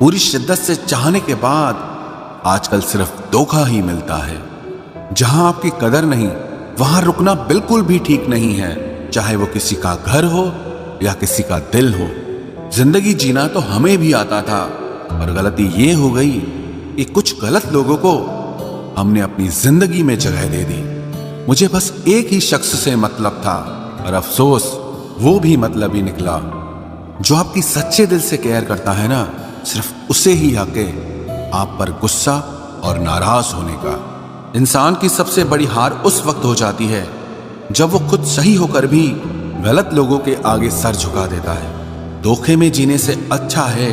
पूरी शिद्दत से चाहने के बाद आजकल सिर्फ धोखा ही मिलता है। जहां आपकी कदर नहीं वहां रुकना बिल्कुल भी ठीक नहीं है, चाहे वो किसी का घर हो या किसी का दिल हो। जिंदगी जीना तो हमें भी आता था, और गलती ये हो गई कि कुछ गलत लोगों को हमने अपनी जिंदगी में जगह दे दी। मुझे बस एक ही शख्स से मतलब था, और अफसोस वो भी मतलब ही निकला। जो आपकी सच्चे दिल से केयर करता है ना, सिर्फ उसे ही हक है आप पर गुस्सा और नाराज होने का। इंसान की सबसे बड़ी हार उस वक्त हो जाती है जब वो खुद सही होकर भी गलत लोगों के आगे सर झुका देता है। धोखे में जीने से अच्छा है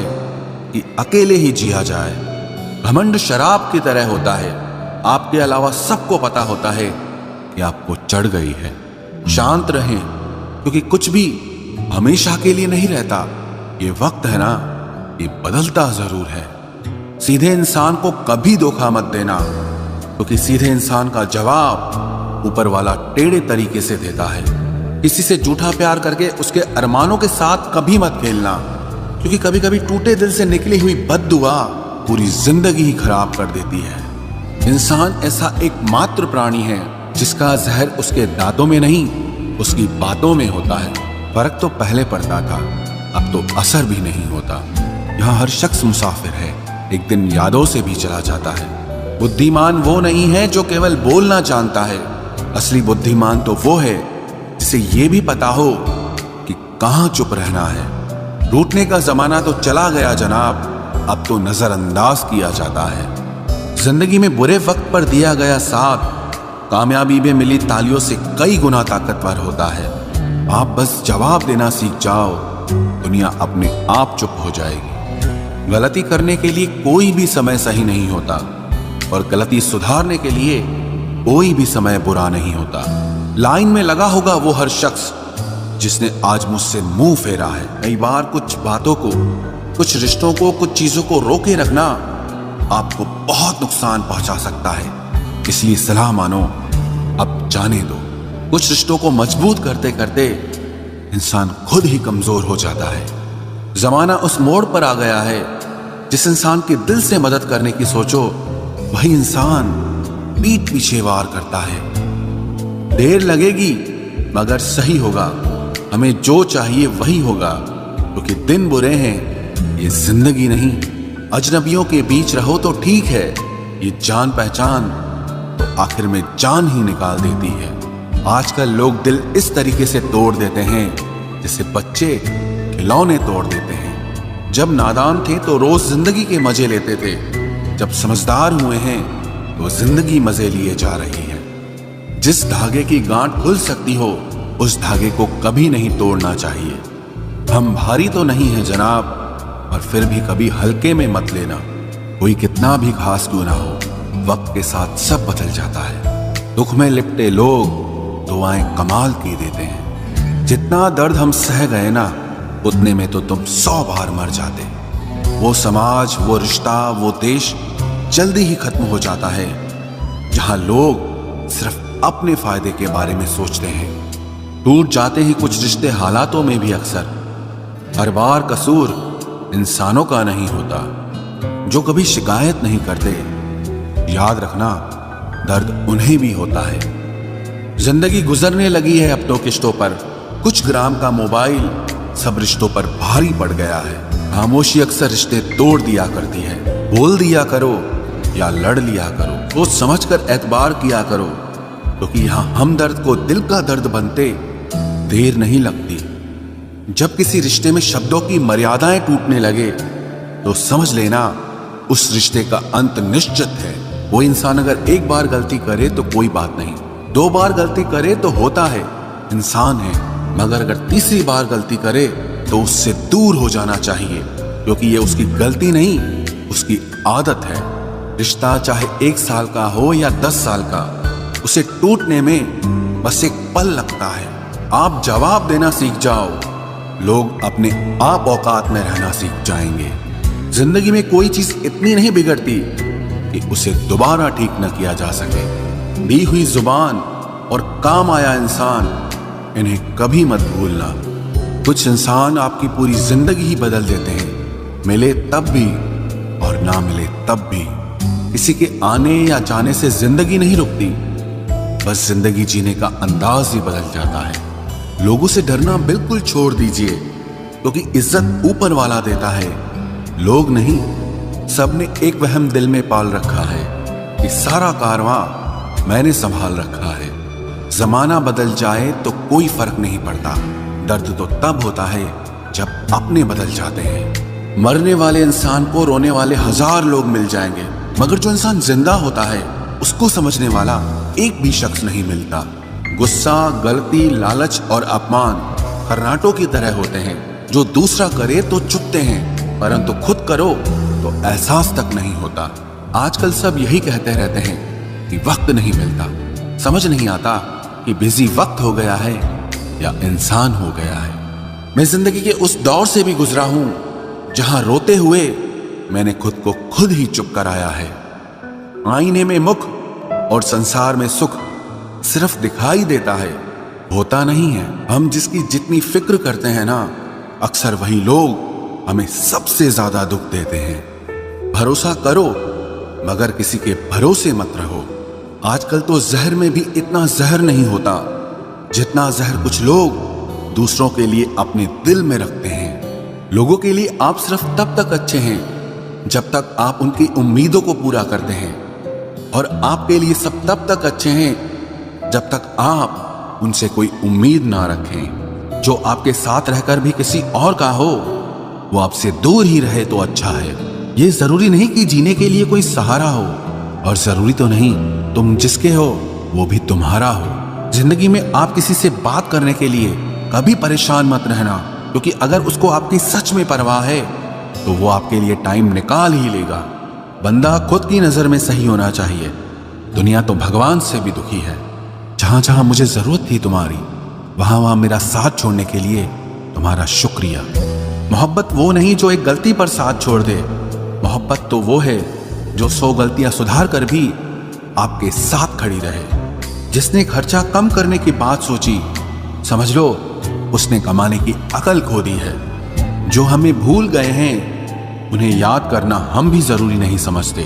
कि अकेले ही जिया जाए। घमंड शराब की तरह होता है, आपके अलावा सबको पता होता है कि आपको चढ़ गई है। शांत रहें, क्योंकि कुछ भी हमेशा के लिए नहीं रहता। ये वक्त है ना, ये बदलता जरूर है। सीधे इंसान को कभी धोखा मत देना, क्योंकि सीधे इंसान का जवाब ऊपर वाला टेढ़े तरीके से देता है। किसी से झूठा प्यार करके उसके अरमानों के साथ कभी मत खेलना, क्योंकि कभी कभी टूटे दिल से निकली हुई बद्दुआ पूरी जिंदगी ही खराब कर देती है। इंसान ऐसा एकमात्र प्राणी है जिसका जहर उसके दांतों में नहीं, उसकी बातों में होता है। फर्क तो पहले पड़ता था, अब तो असर भी नहीं होता। यहाँ हर शख्स मुसाफिर है, एक दिन यादों से भी चला जाता है। बुद्धिमान वो नहीं है जो केवल बोलना जानता है, असली बुद्धिमान तो वो है जिसे ये भी पता हो कि कहाँ चुप रहना है। रूठने का जमाना तो चला गया जनाब, अब तो नजरअंदाज किया जाता है। जिंदगी में बुरे वक्त पर दिया गया साथ कामयाबी में मिली तालियों से कई गुना ताकतवर होता है। आप बस जवाब देना सीख जाओ, दुनिया अपने आप चुप हो जाएगी। गलती करने के लिए कोई भी समय सही नहीं होता, और गलती सुधारने के लिए कोई भी समय बुरा नहीं होता। लाइन में लगा होगा वो हर शख्स जिसने आज मुझसे मुंह फेरा है। कई बार कुछ बातों को, कुछ रिश्तों को, कुछ चीजों को रोके रखना आपको बहुत नुकसान पहुंचा सकता है। इसलिए सलाह मानो, अब जाने दो। कुछ रिश्तों को मजबूत करते करते इंसान खुद ही कमजोर हो जाता है। जमाना उस मोड़ पर आ गया है, जिस इंसान के दिल से मदद करने की सोचो वही इंसान पीठ पीछे वार करता है। देर लगेगी मगर सही होगा, हमें जो चाहिए वही होगा, क्योंकि दिन बुरे हैं ये जिंदगी नहीं। अजनबियों के बीच रहो तो ठीक है, ये जान पहचान तो आखिर में जान ही निकाल देती है। आजकल लोग दिल इस तरीके से तोड़ देते हैं जैसे बच्चे खिलौने तोड़ देते हैं। जब नादान थे तो रोज जिंदगी के मजे लेते थे, जब समझदार हुए हैं तो जिंदगी मजे लिए जा रही है। जिस धागे की गांठ खुल सकती हो उस धागे को कभी नहीं तोड़ना चाहिए। हम भारी तो नहीं है जनाब, और फिर भी कभी हल्के में मत लेना। कोई कितना भी खास क्यों ना हो, वक्त के साथ सब बदल जाता है। दुख में लिपटे लोग दुआएं कमाल की देते हैं। जितना दर्द हम सह गए ना, उतने में तो तुम 100 बार मर जाते। वो समाज, वो रिश्ता, वो देश जल्दी ही खत्म हो जाता है जहां लोग सिर्फ अपने फायदे के बारे में सोचते हैं। टूट जाते ही कुछ रिश्ते हालातों में भी अक्सर। हर बार कसूर इंसानों का नहीं होता जो कभी शिकायत नहीं करते। याद रखना, दर्द उन्हें भी होता है। जिंदगी गुजरने लगी है अपनों किश्तों पर। कुछ ग्राम का मोबाइल सब रिश्तों पर भारी पड़ गया है। खामोशी अक्सर रिश्ते तोड़ दिया करती है। बोल दिया करो या लड़ लिया करो, सोच समझ कर एतबार किया करो, क्योंकि यहां हमदर्द को दिल का दर्द बनते देर नहीं लगती। जब किसी रिश्ते में शब्दों की मर्यादाएं टूटने लगे तो समझ लेना उस रिश्ते का अंत निश्चित है। वो इंसान अगर एक बार गलती करे तो कोई बात नहीं, 2 बार गलती करे तो होता है, इंसान है। मगर अगर तीसरी बार गलती करे तो उससे दूर हो जाना चाहिए, क्योंकि ये उसकी गलती नहीं, उसकी आदत है। रिश्ता चाहे 1 साल का हो या 10 साल का, उसे टूटने में बस एक पल लगता है। आप जवाब देना सीख जाओ, लोग अपने आप औकात में रहना सीख जाएंगे। जिंदगी में कोई चीज इतनी नहीं बिगड़ती कि उसे दोबारा ठीक न किया जा सके। दी हुई जुबान और काम आया इंसान, इन्हें कभी मत भूलना। कुछ इंसान आपकी पूरी जिंदगी ही बदल देते हैं, मिले तब भी ना मिले तब भी। किसी के आने या जाने से जिंदगी नहीं रुकती, बस जिंदगी जीने का अंदाज ही बदल जाता है। लोगों से डरना बिल्कुल छोड़ दीजिए, क्योंकि इज्जत ऊपर वाला देता है, लोग नहीं। सबने एक वहम दिल में पाल रखा है कि सारा कारवां मैंने संभाल रखा है। जमाना बदल जाए तो कोई फर्क नहीं पड़ता, दर्द तो तब होता है जब अपने बदल जाते हैं। मरने वाले इंसान को रोने वाले 1000 लोग मिल जाएंगे, मगर जो इंसान जिंदा होता है उसको समझने वाला एक भी शख्स नहीं मिलता। गुस्सा, गलती, लालच और अपमान खर्राटों की तरह होते हैं, जो दूसरा करे तो चुपते हैं, परंतु खुद करो तो एहसास तक नहीं होता। आजकल सब यही कहते रहते हैं कि वक्त नहीं मिलता। समझ नहीं आता कि बिजी वक्त हो गया है या इंसान हो गया है। मैं जिंदगी के उस दौर से भी गुजरा हूं जहां रोते हुए मैंने खुद को खुद ही चुप कराया है। आईने में मुख और संसार में सुख सिर्फ दिखाई देता है, होता नहीं है। हम जिसकी जितनी फिक्र करते हैं ना, अक्सर वही लोग हमें सबसे ज्यादा दुख देते हैं। भरोसा करो मगर किसी के भरोसे मत रहो। आजकल तो जहर में भी इतना जहर नहीं होता जितना जहर कुछ लोग दूसरों के लिए अपने दिल में रखते हैं। लोगों के लिए आप सिर्फ तब तक अच्छे हैं जब तक आप उनकी उम्मीदों को पूरा करते हैं, और आपके लिए सब तब तक अच्छे हैं जब तक आप उनसे कोई उम्मीद ना रखें। जो आपके साथ रहकर भी किसी और का हो, वो आपसे दूर ही रहे तो अच्छा है। ये जरूरी नहीं कि जीने के लिए कोई सहारा हो, और जरूरी तो नहीं तुम जिसके हो वो भी तुम्हारा हो। जिंदगी में आप किसी से बात करने के लिए कभी परेशान मत रहना, क्योंकि अगर उसको आपकी सच में परवाह है तो वो आपके लिए टाइम निकाल ही लेगा। बंदा खुद की नजर में सही होना चाहिए। दुनिया तो भगवान से भी दुखी है। जहां जहां मुझे जरूरत थी तुम्हारी, वहां वहां मेरा साथ छोड़ने के लिए तुम्हारा शुक्रिया। मोहब्बत वो नहीं जो एक गलती पर साथ छोड़ दे, मोहब्बत तो वो है जो 100 गलतियां सुधार कर भी आपके साथ खड़ी रहे। जिसने खर्चा कम करने की बात सोची, समझ लो उसने कमाने की अकल खो दी है। जो हमें भूल गए हैं उन्हें याद करना हम भी जरूरी नहीं समझते।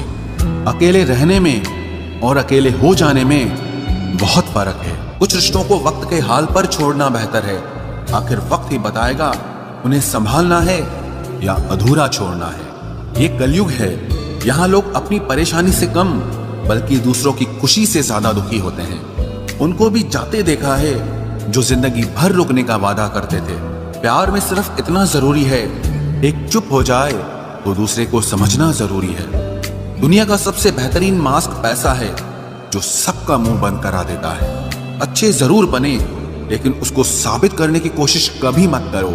अकेले रहने में और अकेले हो जाने में बहुत फर्क है। कुछ रिश्तों को वक्त के हाल पर छोड़ना बेहतर है। आखिर वक्त ही बताएगा उन्हें संभालना है या अधूरा छोड़ना है। ये कलयुग है, यहाँ लोग अपनी परेशानी से कम बल्कि दूसरों की खुशी से ज्यादा दुखी होते हैं। उनको भी जाते देखा है जो जिंदगी भर रुकने का वादा करते थे। प्यार में सिर्फ इतना जरूरी है, एक चुप हो जाए तो दूसरे को समझना जरूरी है। दुनिया का सबसे बेहतरीन मास्क पैसा है, जो सबका मुंह बंद करा देता है। अच्छे जरूर बने, लेकिन उसको साबित करने की कोशिश कभी मत करो।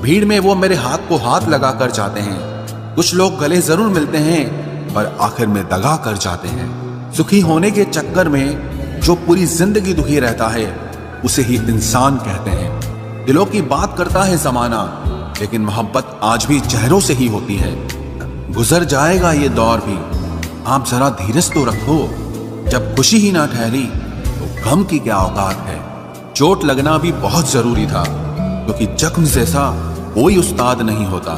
भीड़ में वो मेरे हाथ को हाथ लगा कर जाते हैं। कुछ लोग गले जरूर मिलते हैं पर आखिर में दगा कर जाते हैं। सुखी होने के चक्कर में जो पूरी जिंदगी दुखी रहता है उसे ही इंसान कहते हैं। दिलों की बात करता है जमाना, लेकिन मोहब्बत आज भी चेहरों से ही होती है। गुजर जाएगा ये दौर भी, आप जरा धीरज तो रखो। जब खुशी ही ना ठहरी तो गम की क्या औकात है। चोट लगना भी बहुत जरूरी था, क्योंकि जख्म जैसा कोई उस्ताद नहीं होता।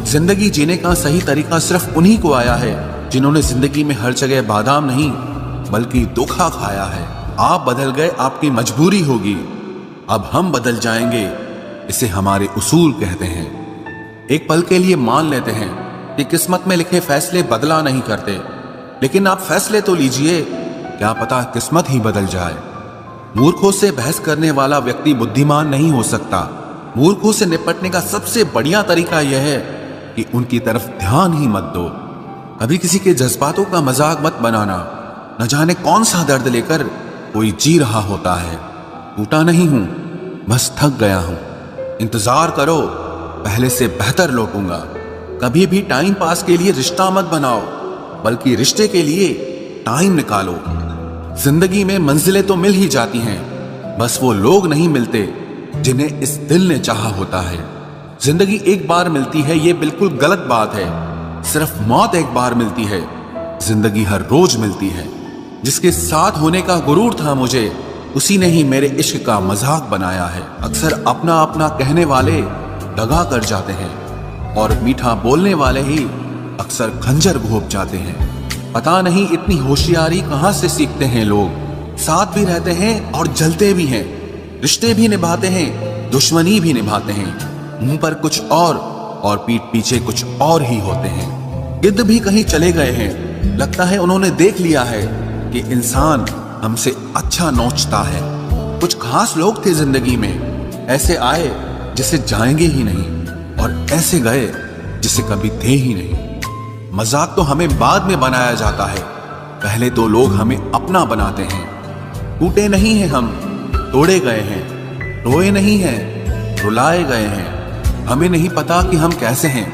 जिंदगी जीने का सही तरीका सिर्फ उन्हीं को आया है जिन्होंने जिंदगी में हर जगह बादाम नहीं बल्कि धोखा खाया है। आप बदल गए, आपकी मजबूरी होगी, अब हम बदल जाएंगे, इसे हमारे उसूल कहते हैं। एक पल के लिए मान लेते हैं कि किस्मत में लिखे फैसले बदला नहीं करते, लेकिन आप फैसले तो लीजिए, क्या पता किस्मत ही बदल जाए। मूर्खों से बहस करने वाला व्यक्ति बुद्धिमान नहीं हो सकता। मूर्खों से निपटने का सबसे बढ़िया तरीका यह है कि उनकी तरफ ध्यान ही मत दो। कभी किसी के जज्बातों का मजाक मत बनाना। न जाने कौन सा दर्द लेकर कोई जी रहा होता है। टूटा नहीं हूं, बस थक गया हूं। इंतजार करो, पहले से बेहतर लौटूंगा। कभी भी टाइम पास के लिए रिश्ता मत बनाओ, बल्कि रिश्ते के लिए टाइम निकालो। जिंदगी में मंजिलें तो मिल ही जाती हैं, बस वो लोग नहीं मिलते जिन्हें इस दिल ने चाहा होता है। जिंदगी एक बार मिलती है, ये बिल्कुल गलत बात है। सिर्फ मौत एक बार मिलती है, जिंदगी हर रोज मिलती है। जिसके साथ होने का गुरूर था मुझे, उसी ने ही मेरे इश्क का मजाक बनाया है। अक्सर अपना अपना कहने वाले दगा कर जाते हैं, और मीठा बोलने वाले ही अक्सर खंजर घोंप जाते हैं। पता नहीं इतनी होशियारी कहां से सीखते हैं लोग। साथ भी रहते हैं और जलते भी हैं, रिश्ते भी निभाते हैं, दुश्मनी भी निभाते हैं। मुंह पर कुछ और पीठ पीछे कुछ और ही होते हैं। गिद्ध भी कहीं चले गए हैं। लगता है उन्होंने देख लिया है कि इंसान हमसे अच्छा नोचता है। कुछ खास लोग थे जिंदगी में, ऐसे आए जिसे जाएंगे ही नहीं, और ऐसे गए जिसे कभी थे ही नहीं। मजाक तो हमें बाद में बनाया जाता है, पहले तो लोग हमें अपना बनाते हैं। टूटे नहीं हैं हम, तोड़े गए हैं। रोए नहीं हैं, रुलाए गए हैं। हमें नहीं पता कि हम कैसे हैं,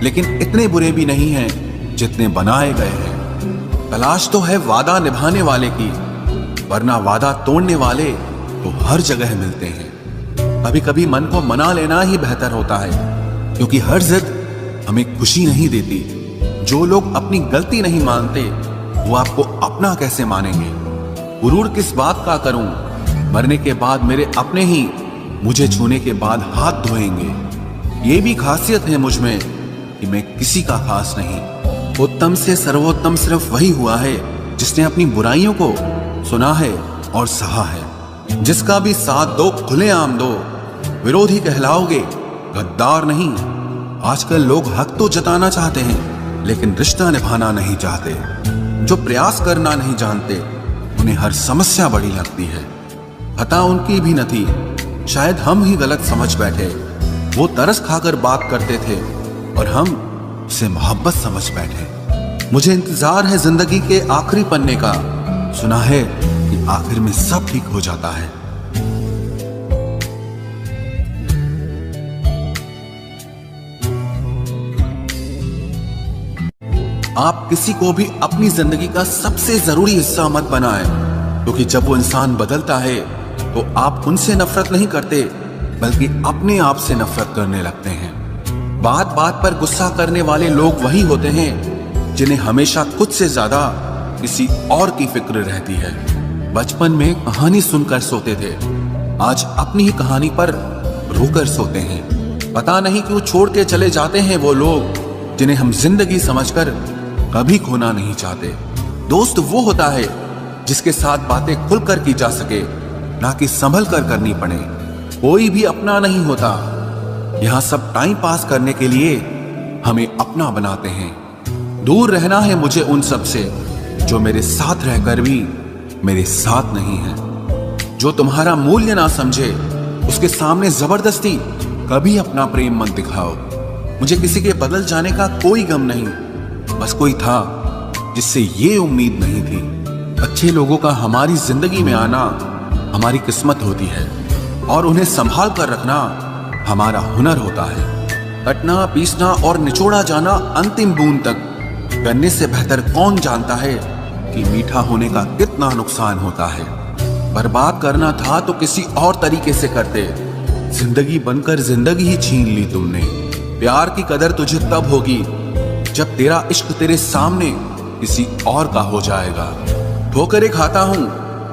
लेकिन इतने बुरे भी नहीं हैं जितने बनाए गए हैं। तलाश तो है वादा निभाने वाले की, वरना वादा तोड़ने वाले तो हर जगह मिलते हैं। कभी कभी मन को मना लेना ही बेहतर होता है, क्योंकि हर जिद हमें खुशी नहीं देती। जो लोग अपनी गलती नहीं मानते, वो आपको अपना कैसे मानेंगे। गुरूर किस बात का करूं, मरने के बाद मेरे अपने ही मुझे छूने के बाद हाथ धोएंगे। ये भी खासियत है मुझ में कि मैं किसी का खास नहीं। उत्तम से सर्वोत्तम सिर्फ वही हुआ है जिसने अपनी बुराइयों को सुना है और सहा है। जिसका भी साथ दो खुलेआम दो, विरोधी कहलाओगे, गद्दार नहीं। आजकल लोग हक तो जताना चाहते हैं, लेकिन रिश्ता निभाना नहीं चाहते। जो प्रयास करना नहीं जानते, उन्हें हर समस्या बड़ी लगती है। खता उनकी भी न थी, शायद हम ही गलत समझ बैठे। वो तरस खाकर बात करते थे और हम उसे मोहब्बत समझ बैठे। मुझे इंतजार है जिंदगी के आखिरी पन्ने का। सुना है कि आखिर में सब ठीक हो जाता है। आप किसी को भी अपनी जिंदगी का सबसे जरूरी हिस्सा मत बनाएं, क्योंकि जब वो इंसान बदलता है तो आप उनसे नफरत नहीं करते, बल्कि अपने आप से नफरत करने लगते हैं। बात बात पर गुस्सा करने वाले लोग वही होते हैं जिन्हें हमेशा खुद से ज्यादा किसी और की फिक्र रहती है। बचपन में कहानी सुनकर सोते थे, आज अपनी ही कहानी पर रोकर सोते हैं। पता नहीं क्यों छोड़ के चले जाते हैं वो लोग जिन्हें हम जिंदगी समझकर कभी खोना नहीं चाहते। दोस्त वो होता है जिसके साथ बातें खुलकर की जा सके, ना कि संभल कर करनी पड़े। कोई भी अपना नहीं होता, यहां सब टाइम पास करने के लिए हमें अपना बनाते हैं। दूर रहना है मुझे उन सब से जो मेरे साथ रहकर भी मेरे साथ नहीं है। जो तुम्हारा मूल्य ना समझे, उसके सामने जबरदस्ती कभी अपना प्रेम मत दिखाओ। मुझे किसी के बदल जाने का कोई गम नहीं, बस कोई था जिससे ये उम्मीद नहीं थी। अच्छे लोगों का हमारी जिंदगी में आना हमारी किस्मत होती है, और उन्हें संभाल कर रखना हमारा हुनर होता है। कटना, पीसना और निचोड़ा जाना अंतिम बूंद तक करने से बेहतर कौन जानता है कि मीठा होने का कितना नुकसान होता है। बर्बाद करना था तो किसी और तरीके से करते। जिंदगी बनकर जिंदगी ही छीन ली तुमने। प्यार की कदर तुझे तब होगी जब तेरा इश्क तेरे सामने किसी और का हो जाएगा। ठोकरें खाता हूं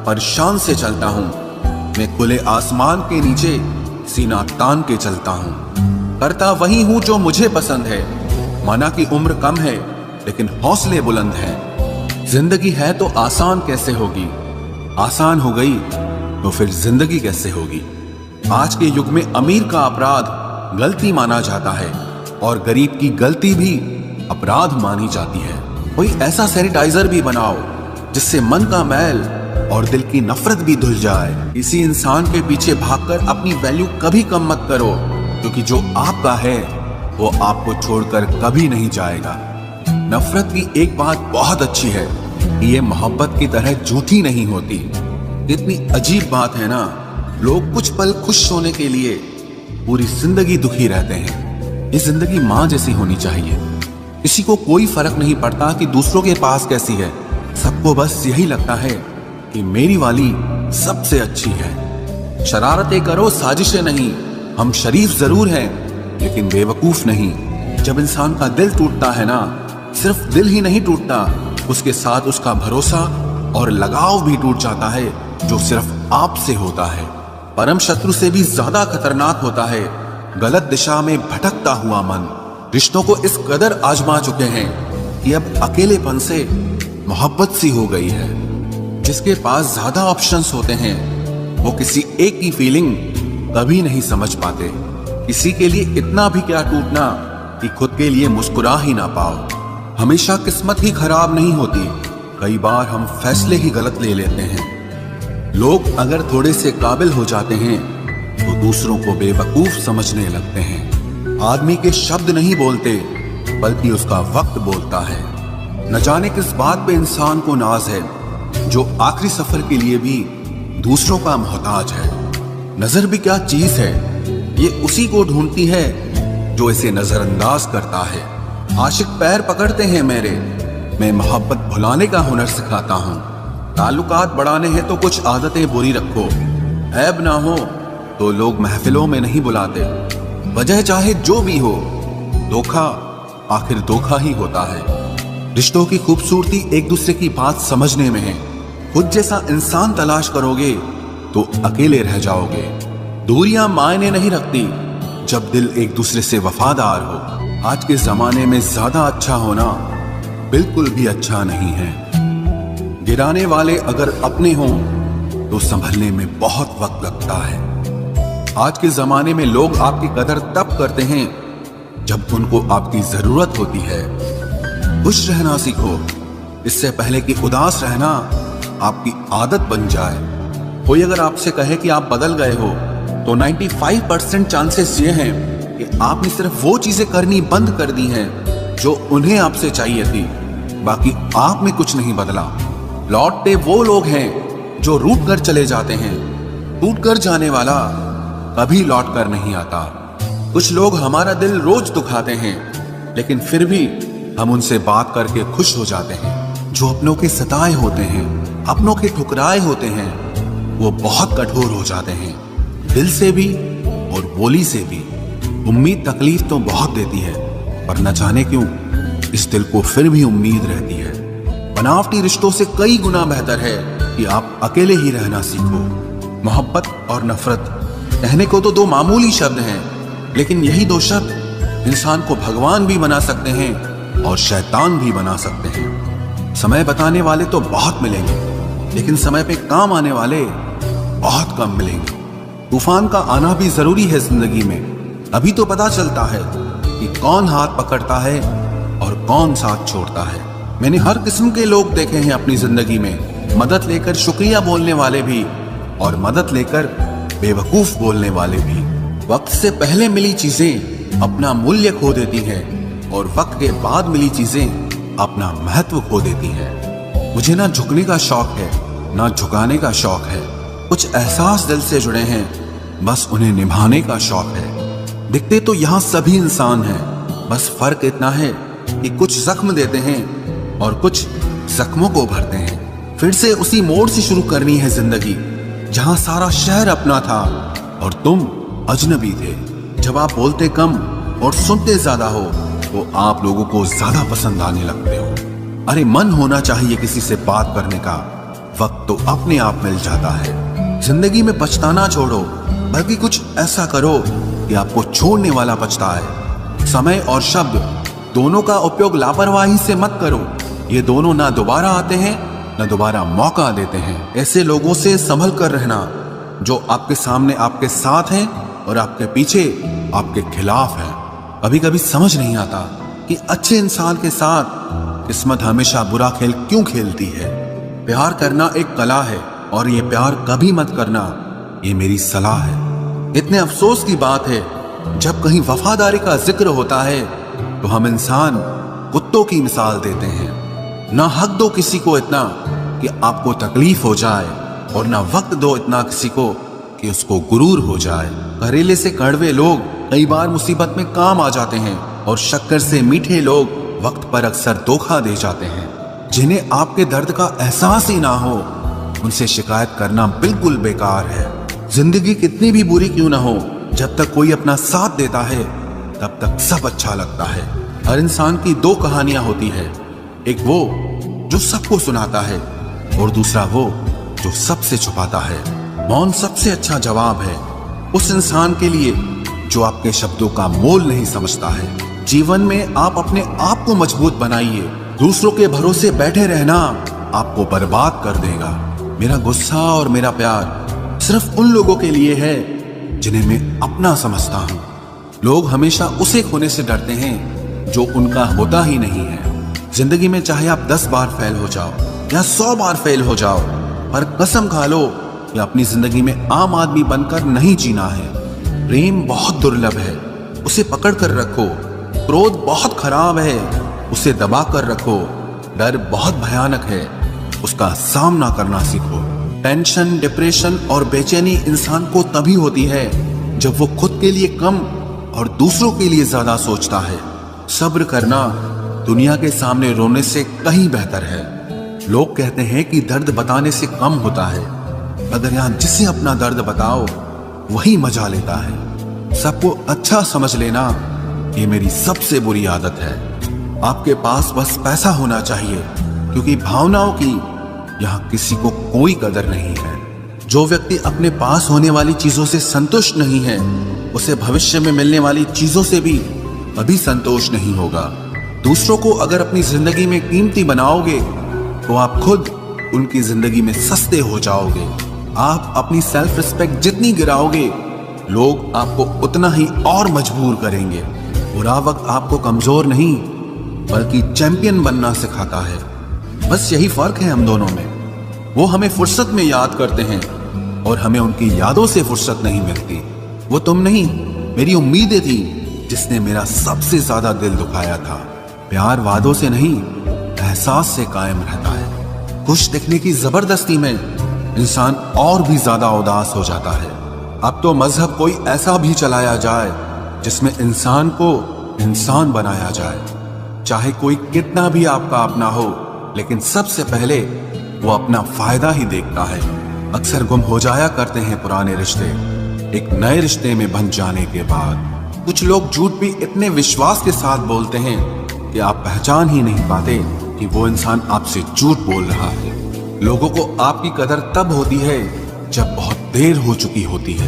पर शान से चलता हूं। मैं खुले आसमान के नीचे सीना तान के चलता हूं। करता वही हूं जो मुझे पसंद है। माना कि उम्र कम है, लेकिन हौसले बुलंद हैं। जिंदगी है तो आसान कैसे होगी? आसान हो गई तो फिर जिंदगी कैसे होगी? आज के युग में अमीर का अपराध गलती माना जाता है, और गरीब की गलती भी अपराध मानी जाती है। कोई ऐसा सैनिटाइजर भी बनाओ जिससे मन का मैल और दिल की नफरत भी धुल जाए। इसी इंसान के पीछे भागकर अपनी वैल्यू कभी कम मत करो, क्योंकि जो आपका है वो आपको छोड़कर कभी नहीं जाएगा। नफरत की एक बात बहुत अच्छी है कि ये मोहब्बत की तरह झूठी नहीं होती। इतनी अजीब बात है ना, लोग कुछ पल खुश होने के लिए पूरी जिंदगी दुखी रहते हैं। ये जिंदगी माँ जैसी होनी चाहिए। किसी को कोई फर्क नहीं पड़ता कि दूसरों के पास कैसी है। सबको बस यही लगता है कि मेरी वाली सबसे अच्छी है। शरारतें करो, साजिशें नहीं। हम शरीफ जरूर हैं, लेकिन बेवकूफ नहीं। जब इंसान का दिल टूटता है ना, सिर्फ दिल ही नहीं टूटता, उसके साथ उसका भरोसा और लगाव भी टूट जाता है, जो सिर्फ आपसे होता है। परम शत्रु से भी ज्यादा खतरनाक होता है गलत दिशा में भटकता हुआ मन। रिश्तों को इस कदर आजमा चुके हैं कि अब अकेलेपन से मोहब्बत सी हो गई है। जिसके पास ज्यादा ऑप्शंस होते हैं वो किसी एक की फीलिंग कभी नहीं समझ पाते। किसी के लिए इतना भी क्या टूटना कि खुद के लिए मुस्कुरा ही ना पाओ। हमेशा किस्मत ही खराब नहीं होती, कई बार हम फैसले ही गलत ले लेते हैं। लोग अगर थोड़े से काबिल हो जाते हैं तो दूसरों को बेवकूफ समझने लगते हैं। आदमी के शब्द नहीं बोलते बल्कि उसका वक्त बोलता है। न जाने किस बात पे इंसान को नाज है जो आखिरी सफर के लिए भी दूसरों का मोहताज है। नजर भी क्या चीज है, ये उसी को ढूंढती है जो इसे नजरअंदाज करता है। आशिक पैर पकड़ते हैं मेरे, मैं मोहब्बत भुलाने का हुनर सिखाता हूँ। ताल्लुकात बढ़ाने हैं तो कुछ आदतें बुरी रखो, ऐब ना हो तो लोग महफिलों में नहीं बुलाते। वजह चाहे जो भी हो, धोखा आखिर धोखा ही होता है। रिश्तों की खूबसूरती एक दूसरे की बात समझने में है। खुद जैसा इंसान तलाश करोगे तो अकेले रह जाओगे। दूरियां मायने नहीं रखती जब दिल एक दूसरे से वफादार हो। आज के जमाने में ज्यादा अच्छा होना बिल्कुल भी अच्छा नहीं है। गिराने वाले अगर अपने हों तो संभलने में बहुत वक्त लगता है। आज के जमाने में लोग आपकी कदर तब करते हैं जब उनको आपकी जरूरत होती है। खुश रहना सीखो, इससे पहले कि उदास रहना आपकी आदत बन जाए। कोई अगर आपसे कहे कि आप बदल गए हो तो 95% चांसेस ये हैं कि आपने सिर्फ वो चीजें करनी बंद कर दी हैं जो उन्हें आपसे चाहिए थी। बाकी आप में कुछ नहीं बदला। लौटते वो लोग हैं जो रूठ कर चले जाते हैं। टूट कर जाने वाला कभी लौट कर नहीं आता। कुछ लोग हमारा दिल रोज दुखाते हैं लेकिन फिर भी हम उनसे बात करके खुश हो जाते हैं। जो अपनों के सताए होते हैं, अपनों के ठुकराए होते हैं, वो बहुत कठोर हो जाते हैं, दिल से भी और बोली से भी। उम्मीद तकलीफ तो बहुत देती है पर न जाने क्यों इस दिल को फिर भी उम्मीद रहती है। बनावटी रिश्तों से कई गुना बेहतर है कि आप अकेले ही रहना सीखो। मोहब्बत और नफरत कहने को तो दो मामूली शब्द हैं, लेकिन यही दो शब्द इंसान को भगवान भी बना सकते हैं और शैतान भी बना सकते हैं। समय बताने वाले तो बहुत मिलेंगे लेकिन समय पे काम आने वाले बहुत कम मिलेंगे। तूफान का आना भी जरूरी है जिंदगी में, अभी तो पता चलता है कि कौन हाथ पकड़ता है और कौन साथ छोड़ता है। मैंने हर किस्म के लोग देखे हैं अपनी जिंदगी में, मदद लेकर शुक्रिया बोलने वाले भी और मदद लेकर बेवकूफ बोलने वाले भी। वक्त से पहले मिली चीजें अपना मूल्य खो देती हैं और वक्त के बाद मिली चीजें अपना महत्व खो देती हैं। मुझे ना झुकने का शौक है ना झुकाने का शौक है। कुछ एहसास दिल से जुड़े हैं, बस उन्हें निभाने का शौक है। दिखते तो यहाँ सभी इंसान हैं, बस फर्क इतना है कि कुछ जख्म देते हैं और कुछ जख्मों को भरते हैं। फिर से उसी मोड़ से शुरू करनी है जिंदगी जहाँ सारा शहर अपना था और तुम अजनबी थे। जब आप बोलते कम और सुनते ज्यादा हो तो आप लोगों को ज्यादा पसंद आने लगते हो। अरे मन होना चाहिए किसी से बात करने का, वक्त तो अपने आप मिल जाता है। जिंदगी में पछताना छोड़ो, बल्कि कुछ ऐसा करो कि आपको छोड़ने वाला पछताए। समय और शब्द दोनों का उपयोग लापरवाही से मत करो, ये दोनों ना दोबारा आते हैं न दोबारा मौका देते हैं। ऐसे लोगों से संभल कर रहना जो आपके सामने आपके साथ हैं और आपके पीछे आपके खिलाफ हैं। कभी कभी समझ नहीं आता कि अच्छे इंसान के साथ किस्मत हमेशा बुरा खेल क्यों खेलती है। प्यार करना एक कला है और ये प्यार कभी मत करना, ये मेरी सलाह है। इतने अफसोस की बात है जब कहीं वफादारी का जिक्र होता है तो हम इंसान कुत्तों की मिसाल देते हैं। ना हक दो किसी को इतना कि आपको तकलीफ हो जाए और ना वक्त दो इतना किसी को कि उसको गुरूर हो जाए। करेले से कड़वे लोग कई बार मुसीबत में काम आ जाते हैं और शक्कर से मीठे लोग वक्त पर अक्सर धोखा दे जाते हैं। जिन्हें आपके दर्द का एहसास ही ना हो उनसे शिकायत करना बिल्कुल बेकार है। जिंदगी कितनी भी बुरी क्यों ना हो, जब तक कोई अपना साथ देता है तब तक सब अच्छा लगता है। हर इंसान की दो कहानियां होती है, एक वो जो सबको सुनाता है और दूसरा वो जो सबसे छुपाता है। मौन सबसे अच्छा जवाब है उस इंसान के लिए जो आपके शब्दों का मोल नहीं समझता है। जीवन में आप अपने आप को मजबूत बनाइए। दूसरों के भरोसे बैठे रहना आपको बर्बाद कर देगा। मेरा गुस्सा और मेरा प्यार सिर्फ उन लोगों के लिए है जिन्हें मैं अपना समझता हूँ। लोग हमेशा उसे खोने से डरते हैं जो उनका होता ही नहीं है। जिंदगी में चाहे आप 10 बार फेल हो जाओ या 100 बार फेल हो जाओ, पर कसम खा लो कि अपनी जिंदगी में आम आदमी बनकर नहीं जीना है। प्रेम बहुत दुर्लभ है, उसे पकड़ कर रखो। क्रोध बहुत खराब है, उसे दबा कर रखो। डर बहुत भयानक है, उसका सामना करना सीखो। टेंशन, डिप्रेशन और बेचैनी इंसान को तभी होती है जब वो खुद के लिए कम और दूसरों के लिए ज्यादा सोचता है। सब्र करना दुनिया के सामने रोने से कहीं बेहतर है। लोग कहते हैं कि दर्द बताने से कम होता है, मगर यहां जिसे अपना दर्द बताओ वही मजा लेता है। सबको अच्छा समझ लेना ये मेरी सबसे बुरी आदत है। आपके पास बस पैसा होना चाहिए, क्योंकि भावनाओं की यहां किसी को कोई कदर नहीं है। जो व्यक्ति अपने पास होने वाली चीजों से संतुष्ट नहीं है, उसे भविष्य में मिलने वाली चीजों से भी कभी संतोष नहीं होगा। दूसरों को अगर अपनी जिंदगी में कीमती बनाओगे तो आप खुद उनकी जिंदगी में सस्ते हो जाओगे। आप अपनी सेल्फ रिस्पेक्ट जितनी गिराओगे, लोग आपको उतना ही और मजबूर करेंगे। बुरा वक्त आपको कमजोर नहीं बल्कि चैंपियन बनना सिखाता है। बस यही फर्क है हम दोनों में। वो हमें फुर्सत में याद करते हैं और हमें उनकी यादों से फुर्सत नहीं मिलती। वो तुम नहीं, मेरी उम्मीदें थी जिसने मेरा सबसे ज्यादा दिल दुखाया था। प्यार वादों से नहीं, एहसास से कायम रहता है। खुश दिखने की जबरदस्ती में इंसान और भी ज्यादा उदास हो जाता है। अब तो मजहब कोई ऐसा भी चलाया जाए जिसमें इंसान को इंसान बनाया जाए। चाहे कोई कितना भी आपका अपना हो, लेकिन सबसे पहले वो अपना फायदा ही देखता है। अक्सर गुम हो जाया करते हैं पुराने रिश्ते एक नए रिश्ते में बन जाने के बाद। कुछ लोग झूठ भी इतने विश्वास के साथ बोलते हैं कि आप पहचान ही नहीं पाते कि वो इंसान आपसे झूठ बोल रहा है। लोगों को आपकी कदर तब होती है जब बहुत देर हो चुकी होती है।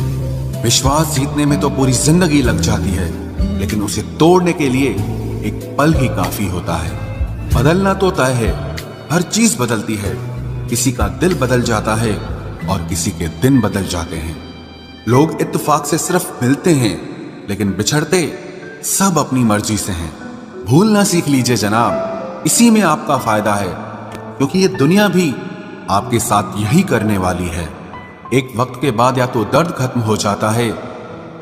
विश्वास जीतने में तो पूरी जिंदगी लग जाती है, लेकिन उसे तोड़ने के लिए एक पल ही काफी होता है। बदलना तो तय है, हर चीज बदलती है। किसी का दिल बदल जाता है और किसी के दिन बदल जाते हैं। लोग इत्तेफाक से सिर्फ मिलते हैं, लेकिन बिछड़ते सब अपनी मर्जी से हैं। भूलना सीख लीजिए जनाब, इसी में आपका फायदा है, क्योंकि ये दुनिया भी आपके साथ यही करने वाली है। एक वक्त के बाद या तो दर्द खत्म हो जाता है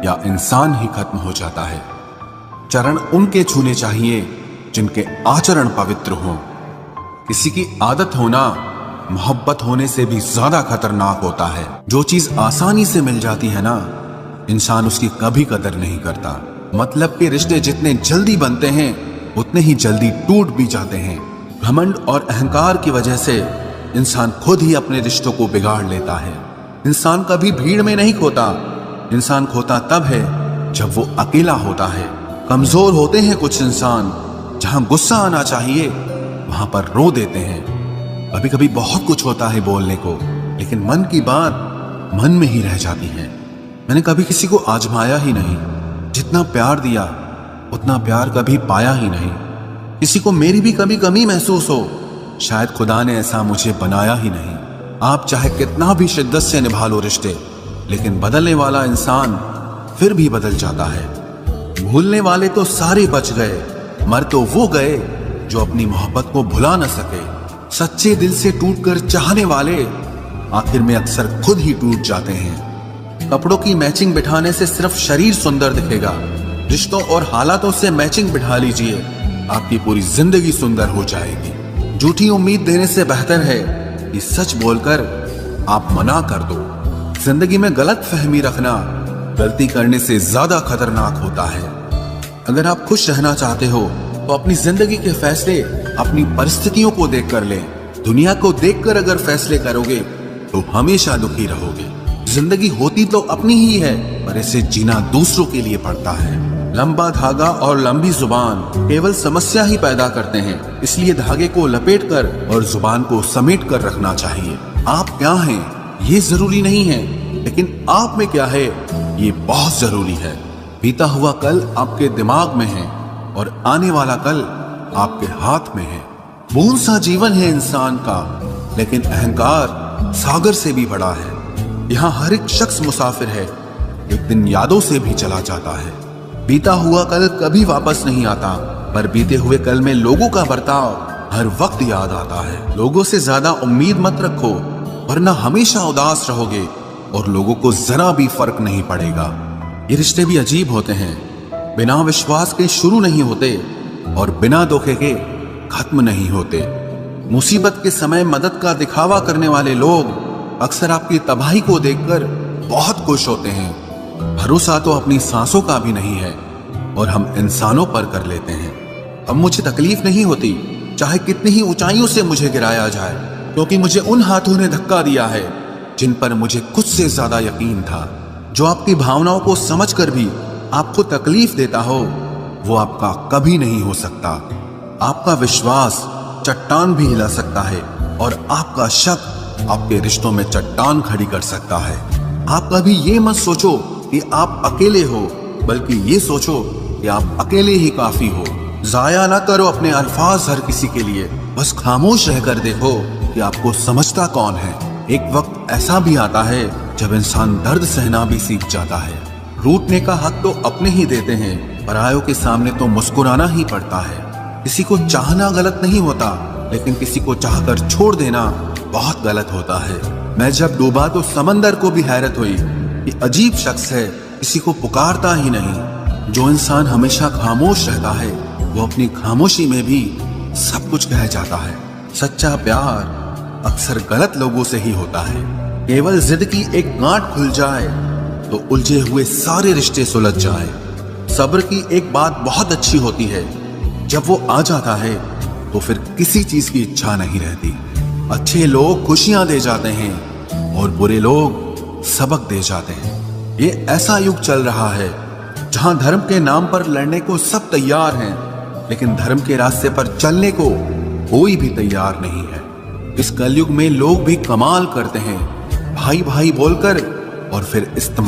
या इंसान ही खत्म हो जाता है। चरण उनके छूने चाहिए जिनके आचरण पवित्र हों। किसी की आदत होना मोहब्बत होने से भी ज्यादा खतरनाक होता है। जो चीज आसानी से मिल जाती है ना, इंसान उसकी कभी कदर नहीं करता। मतलब के रिश्ते जितने जल्दी बनते हैं उतने ही जल्दी टूट भी जाते हैं। घमंड और अहंकार की वजह से इंसान खुद ही अपने रिश्तों को बिगाड़ लेता है। इंसान कभी भीड़ में नहीं खोता, इंसान खोता तब है जब वो अकेला होता है। कमजोर होते हैं कुछ इंसान, जहां गुस्सा आना चाहिए वहां पर रो देते हैं। कभी कभी बहुत कुछ होता है बोलने को, लेकिन मन की बात मन में ही रह जाती है। मैंने कभी किसी को आजमाया ही नहीं। जितना प्यार दिया उतना प्यार कभी पाया ही नहीं। किसी को मेरी भी कभी कमी महसूस हो, शायद खुदा ने ऐसा मुझे बनाया ही नहीं। आप चाहे कितना भी शिद्दत से निभा लो रिश्ते, लेकिन बदलने वाला इंसान फिर भी बदल जाता है। भूलने वाले तो सारे बच गए, मर तो वो गए जो अपनी मोहब्बत को भुला न सके। सच्चे दिल से टूटकर चाहने वाले आखिर में अक्सर खुद ही टूट जाते हैं। कपड़ों की मैचिंग बिठाने से सिर्फ शरीर सुंदर दिखेगा। रिश्तों और हालातों से मैचिंग बिठा लीजिए, आपकी पूरी जिंदगी सुंदर हो जाएगी। झूठी उम्मीद देने से बेहतर है कि सच बोलकर आप मना कर दो। जिंदगी में गलत फहमी रखना गलती करने से ज्यादा खतरनाक होता है। अगर आप खुश रहना चाहते हो तो अपनी जिंदगी के फैसले अपनी परिस्थितियों को देखकर लें। दुनिया को देखकर अगर फैसले करोगे तो हमेशा दुखी रहोगे। जिंदगी होती तो अपनी ही है, पर इसे जीना दूसरों के लिए पड़ता है। लंबा धागा और लंबी जुबान केवल समस्या ही पैदा करते हैं, इसलिए धागे को लपेटकर और जुबान को समेट कर रखना चाहिए। आप क्या हैं ये जरूरी नहीं है, लेकिन आप में क्या है ये बहुत जरूरी है। बीता हुआ कल आपके दिमाग में है और आने वाला कल आपके हाथ में है। बूंद सा जीवन है इंसान का, लेकिन अहंकार सागर से भी बड़ा है। यहाँ हर एक शख्स मुसाफिर है, एक दिन यादों से भी चला जाता है। बीता हुआ कल कभी वापस नहीं आता, पर बीते हुए कल में लोगों का बर्ताव हर वक्त याद आता है। लोगों से ज्यादा उम्मीद मत रखो, वरना हमेशा उदास रहोगे और लोगों को जरा भी फर्क नहीं पड़ेगा। ये रिश्ते भी अजीब होते हैं, बिना विश्वास के शुरू नहीं होते और बिना धोखे के खत्म नहीं होते। मुसीबत के समय मदद का दिखावा करने वाले लोग अक्सर आपकी तबाही को देखकर बहुत खुश होते हैं। भरोसा तो अपनी सांसों का भी नहीं है और हम इंसानों पर कर लेते हैं। अब मुझे तकलीफ नहीं होती, चाहे कितनी ही ऊंचाइयों से मुझे गिराया जाए, क्योंकि मुझे उन हाथों ने धक्का दिया है जिन पर मुझे खुद से ज्यादा यकीन था। जो आपकी भावनाओं को समझकर भी आपको तकलीफ देता हो, वो आपका कभी नहीं हो सकता। आपका विश्वास चट्टान भी हिला सकता है और आपका शक आपके रिश्तों में चट्टान खड़ी कर सकता है। आप कभी ये मत सोचो कि आप अकेले हो, बल्कि ये सोचो कि आप अकेले ही काफी हो। जाया ना करो अपने अल्फाज हर किसी के लिए, बस खामोश रहकर देखो कि आपको समझता कौन है। एक वक्त ऐसा भी आता है जब इंसान दर्द सहना भी सीख जाता है। रूठने का हक तो अपने ही देते हैं, परायों के सामने तो मुस्कुराना ही पड़ता है। किसी को चाहना गलत नहीं होता, लेकिन किसी को चाहकर छोड़ देना बहुत गलत होता है। मैं जब डूबा तो समंदर को भी हैरत हुई कि अजीब शख्स है, किसी को पुकारता ही नहीं। जो इंसान हमेशा खामोश रहता है, वो अपनी खामोशी में भी सब कुछ कह जाता है। सच्चा प्यार अक्सर गलत लोगों से ही होता है। केवल जिद की एक गांठ खुल जाए तो उलझे हुए सारे रिश्ते सुलझ जाए। सब्र की एक बात बहुत अच्छी होती है, जब वो आ जाता है तो फिर किसी चीज की इच्छा नहीं रहती। अच्छे लोग खुशियां दे जाते हैं और बुरे लोग सबक दे जाते हैं। ये ऐसा युग चल रहा है जहां धर्म के नाम पर लड़ने को सब तैयार हैं, लेकिन धर्म के रास्ते पर चलने को कोई भी तैयार नहीं है। इस कलयुग में लोग भी कमाल करते हैं, भाई भाई बोलकर और फिर इस्तेमाल